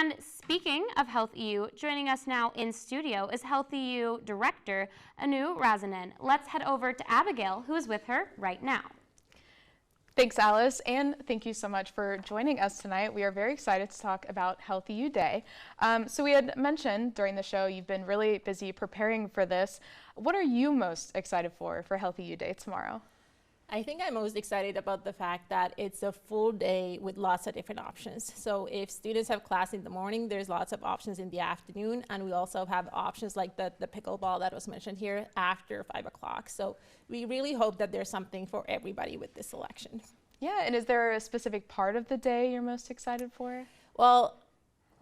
And speaking of HealthEU, joining us now in studio is HealthEU Director Anu Räisänen. Let's head over to Abigail, who is with her right now. Thanks, Alice, and thank you so much for joining us tonight. We are very excited to talk about HealthEU Day. So we had mentioned during the show you've been really busy preparing for this. What are you most excited for HealthEU Day tomorrow? I think I'm most excited about the fact that it's a full day with lots of different options. So if students have class in the morning, there's lots of options in the afternoon, and we also have options like the pickleball that was mentioned here after 5 o'clock. So we really hope that there's something for everybody with this selection. Yeah, and is there a specific part of the day you're most excited for? Well,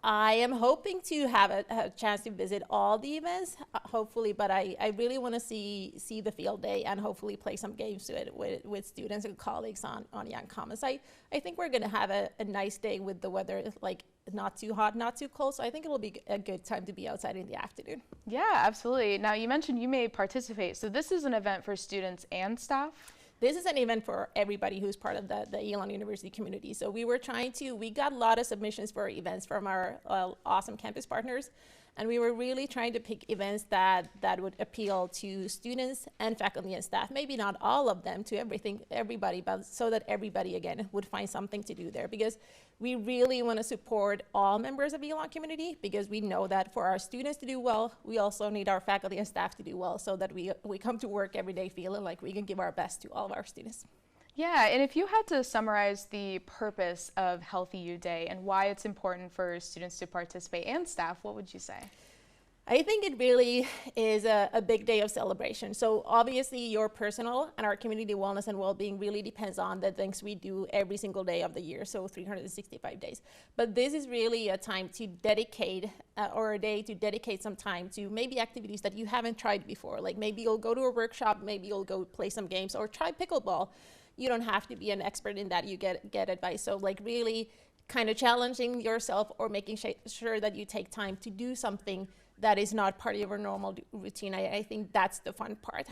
I am hoping to have a chance to visit all the events, hopefully, but I really want to see the field day and hopefully play some games with students and colleagues on Young Commons. I think we're going to have a nice day with the weather, like not too hot, not too cold, so I think it'll be a good time to be outside in the afternoon. Yeah, absolutely. Now, you mentioned you may participate, so this is an event for students and staff? This is an event for everybody who's part of the Elon University community. So we got a lot of submissions for events from our awesome campus partners. And we were really trying to pick events that would appeal to students and faculty and staff. Maybe not all of them to everybody, but so that everybody, again, would find something to do there. Because we really want to support all members of the Elon community, because we know that for our students to do well, we also need our faculty and staff to do well, so that we come to work every day feeling like we can give our best to all of our students. Yeah, and if you had to summarize the purpose of HealthEU Day and why it's important for students to participate and staff, what would you say? I think it really is a big day of celebration. So obviously your personal and our community wellness and well-being really depends on the things we do every single day of the year, so 365 days. But this is really a time to dedicate, or a day to dedicate some time to maybe activities that you haven't tried before. Like maybe you'll go to a workshop, maybe you'll go play some games, or try pickleball. You don't have to be an expert in that, you get advice. So like really kind of challenging yourself or making sure that you take time to do something that is not part of your normal routine. I think that's the fun part.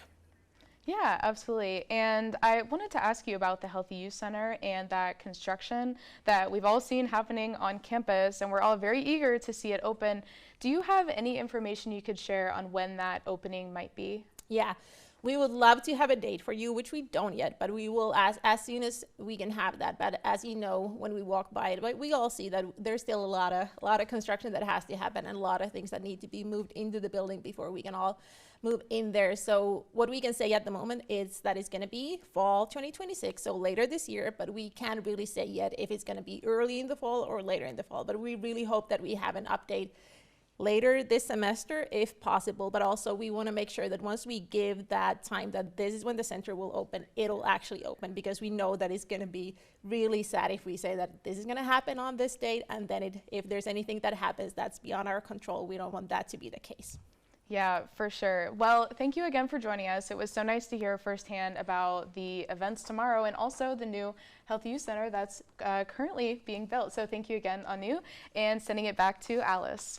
Yeah, absolutely. And I wanted to ask you about the HealthEU Center and that construction that we've all seen happening on campus, and we're all very eager to see it open. Do you have any information you could share on when that opening might be? Yeah. We would love to have a date for you, which we don't yet, but we will as soon as we can have that. But as you know, when we walk by it, we all see that there's still a lot of construction that has to happen and a lot of things that need to be moved into the building before we can all move in there. So what we can say at the moment is that it's going to be fall 2026, so later this year, but we can't really say yet if it's going to be early in the fall or later in the fall. But we really hope that we have an update later this semester if possible, but also we want to make sure that once we give that time that this is when the center will open, it'll actually open, because we know that it's going to be really sad if we say that this is going to happen on this date and then if there's anything that happens that's beyond our control, we don't want that to be the case. Yeah, for sure. Well, thank you again for joining us. It was so nice to hear firsthand about the events tomorrow and also the new HealthEU Center that's currently being built. So thank you again, Anu, and sending it back to Alice.